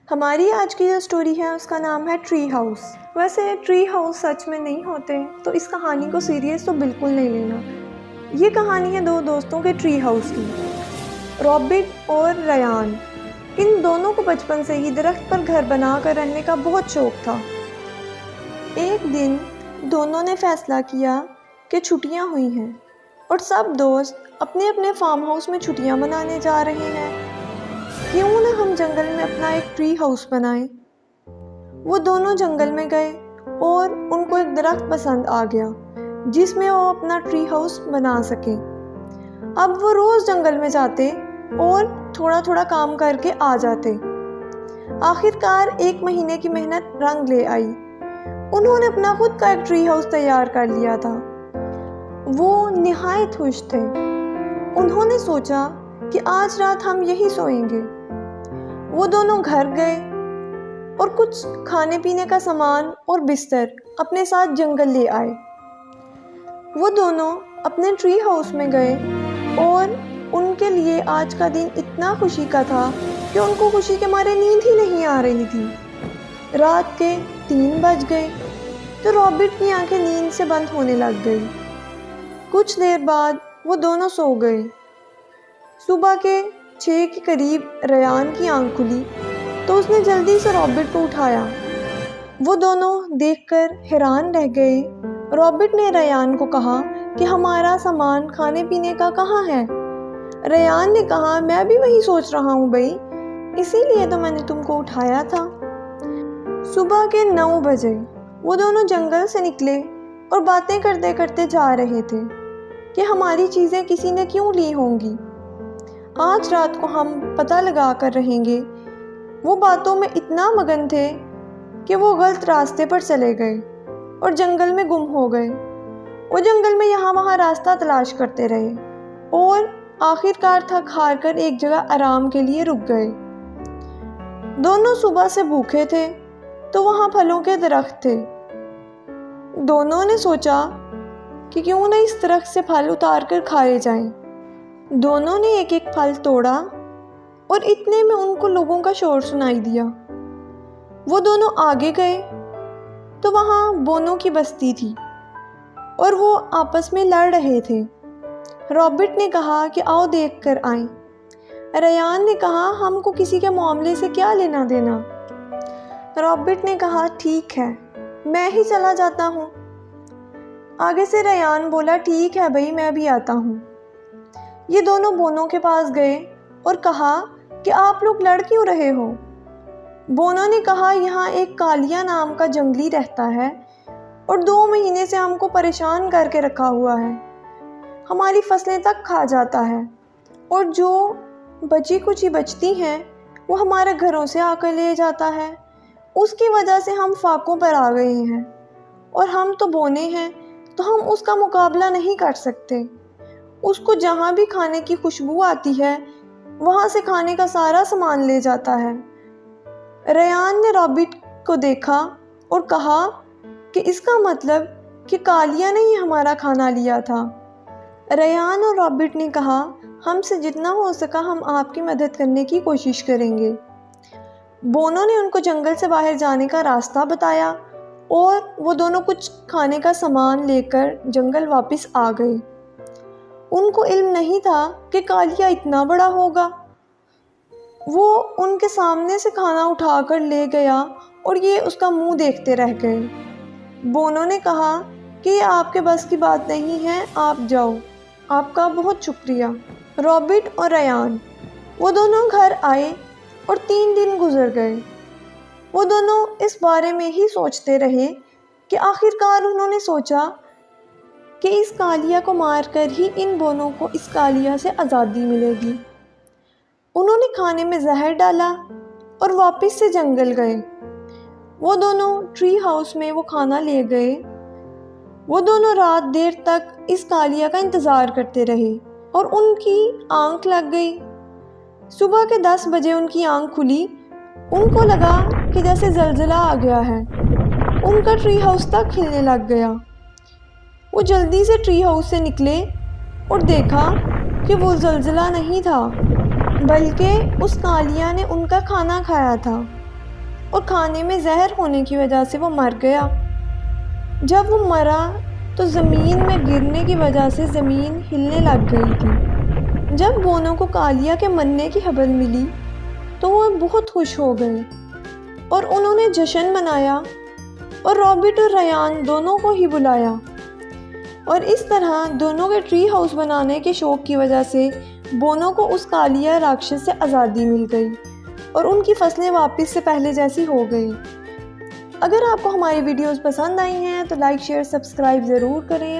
ہماری آج کی جو سٹوری ہے اس کا نام ہے ٹری ہاؤس۔ ویسے ٹری ہاؤس سچ میں نہیں ہوتے تو اس کہانی کو سیریس تو بالکل نہیں لینا۔ یہ کہانی ہے دو دوستوں کے ٹری ہاؤس کی، رابٹ اور ریان۔ ان دونوں کو بچپن سے ہی درخت پر گھر بنا کر رہنے کا بہت شوق تھا۔ ایک دن دونوں نے فیصلہ کیا کہ چھٹیاں ہوئی ہیں اور سب دوست اپنے اپنے فارم ہاؤس میں چھٹیاں منانے جا رہے ہیں، کیوں نہ ہم جنگل میں اپنا ایک ٹری ہاؤس بنائیں۔ وہ دونوں جنگل میں گئے اور ان کو ایک درخت پسند آ گیا جس میں وہ اپنا ٹری ہاؤس بنا سکیں۔ اب وہ روز جنگل میں جاتے اور تھوڑا تھوڑا کام کر کے آ جاتے۔ آخر کار 1 مہینے کی محنت رنگ لے آئی۔ انہوں نے اپنا خود کا ایک ٹری ہاؤس تیار کر لیا تھا۔ وہ نہایت خوش تھے۔ انہوں نے سوچا کہ آج رات ہم یہی سوئیں گے۔ وہ دونوں گھر گئے اور کچھ کھانے پینے کا سامان اور بستر اپنے ساتھ جنگل لے آئے۔ وہ دونوں اپنے ٹری ہاؤس میں گئے اور ان کے لیے آج کا دن اتنا خوشی کا تھا کہ ان کو خوشی کے مارے نیند ہی نہیں آ رہی تھی۔ رات کے 3 بج گئے تو رابٹ کی آنکھیں نیند سے بند ہونے لگ گئی۔ کچھ دیر بعد وہ دونوں سو گئے۔ صبح کے 6 کے قریب ریان کی آنکھ کھلی تو اس نے جلدی سے رابٹ کو اٹھایا۔ وہ دونوں دیکھ کر حیران رہ گئے۔ رابٹ نے ریان کو کہا کہ ہمارا سامان کھانے پینے کا کہاں ہے؟ ریان نے کہا میں بھی وہی سوچ رہا ہوں بھائی، اسی لیے تو میں نے تم کو اٹھایا تھا۔ صبح کے 9 بجے وہ دونوں جنگل سے نکلے اور باتیں کرتے کرتے جا رہے تھے کہ ہماری چیزیں کسی نے کیوں لی ہوں گی، آج رات کو ہم پتہ لگا کر رہیں گے۔ وہ باتوں میں اتنا مگن تھے کہ وہ غلط راستے پر چلے گئے اور جنگل میں گم ہو گئے۔ وہ جنگل میں یہاں وہاں راستہ تلاش کرتے رہے اور آخر کار تھک ہار کر ایک جگہ آرام کے لیے رک گئے۔ دونوں صبح سے بھوکے تھے تو وہاں پھلوں کے درخت تھے۔ دونوں نے سوچا کہ کیوں نہ اس درخت سے پھل اتار کر کھائے جائیں۔ دونوں نے ایک ایک پھل توڑا اور اتنے میں ان کو لوگوں کا شور سنائی دیا۔ وہ دونوں آگے گئے تو وہاں بونوں کی بستی تھی اور وہ آپس میں لڑ رہے تھے۔ رابٹ نے کہا کہ آؤ دیکھ کر آئیں۔ ریان نے کہا ہم کو کسی کے معاملے سے کیا لینا دینا؟ رابٹ نے کہا ٹھیک ہے میں ہی چلا جاتا ہوں۔ آگے سے ریان بولا ٹھیک ہے بھائی میں بھی آتا ہوں۔ یہ دونوں بونوں کے پاس گئے اور کہا کہ آپ لوگ لڑ کیوں رہے ہو؟ بونوں نے کہا یہاں ایک کالیا نام کا جنگلی رہتا ہے اور 2 مہینے سے ہم کو پریشان کر کے رکھا ہوا ہے، ہماری فصلیں تک کھا جاتا ہے اور جو بچی کچھ ہی بچتی ہیں وہ ہمارے گھروں سے آ کر لے جاتا ہے۔ اس کی وجہ سے ہم فاقوں پر آ گئے ہیں اور ہم تو بونے ہیں تو ہم اس کا مقابلہ نہیں کر سکتے۔ اس کو جہاں بھی کھانے کی خوشبو آتی ہے وہاں سے کھانے کا سارا سامان لے جاتا ہے۔ ریان نے رابٹ کو دیکھا اور کہا کہ اس کا مطلب کہ کالیا نے ہی ہمارا کھانا لیا تھا۔ ریان اور رابٹ نے کہا ہم سے جتنا ہو سکا ہم آپ کی مدد کرنے کی کوشش کریں گے۔ بونوں نے ان کو جنگل سے باہر جانے کا راستہ بتایا اور وہ دونوں کچھ کھانے کا سامان لے کر جنگل واپس آ گئے۔ ان کو علم نہیں تھا کہ کالیا اتنا بڑا ہوگا۔ وہ ان کے سامنے سے کھانا اٹھا کر لے گیا اور یہ اس کا منہ دیکھتے رہ گئے۔ بونوں نے کہا کہ یہ آپ کے بس کی بات نہیں ہے، آپ جاؤ، آپ کا بہت شکریہ۔ رابٹ اور ریان وہ دونوں گھر آئے اور 3 دن گزر گئے۔ وہ دونوں اس بارے میں ہی سوچتے رہے کہ آخر کار انہوں نے سوچا کہ اس کالیا کو مار کر ہی ان بونوں کو اس کالیا سے آزادی ملے گی۔ انہوں نے کھانے میں زہر ڈالا اور واپس سے جنگل گئے۔ وہ دونوں ٹری ہاؤس میں وہ کھانا لے گئے۔ وہ دونوں رات دیر تک اس کالیا کا انتظار کرتے رہے اور ان کی آنکھ لگ گئی۔ صبح کے 10 بجے ان کی آنکھ کھلی۔ ان کو لگا کہ جیسے زلزلہ آ گیا ہے۔ ان کا ٹری ہاؤس تک ہلنے لگ گیا۔ وہ جلدی سے ٹری ہاؤس سے نکلے اور دیکھا کہ وہ زلزلہ نہیں تھا بلکہ اس کالیا نے ان کا کھانا کھایا تھا۔ اور کھانے میں زہر ہونے کی وجہ سے وہ مر گیا۔ جب وہ مرا تو زمین میں گرنے کی وجہ سے زمین ہلنے لگ گئی تھی۔ جب بونو کو کالیا کے مرنے کی خبر ملی تو وہ بہت خوش ہو گئے اور انہوں نے جشن منایا اور رابٹ اور ریان دونوں کو ہی بلایا، اور اس طرح دونوں کے ٹری ہاؤس بنانے کے شوق کی وجہ سے بونو کو اس کالیا راکشس سے آزادی مل گئی اور ان کی فصلیں واپس سے پہلے جیسی ہو گئی۔ اگر آپ کو ہماری ویڈیوز پسند آئی ہیں تو لائک، شیئر، سبسکرائب ضرور کریں۔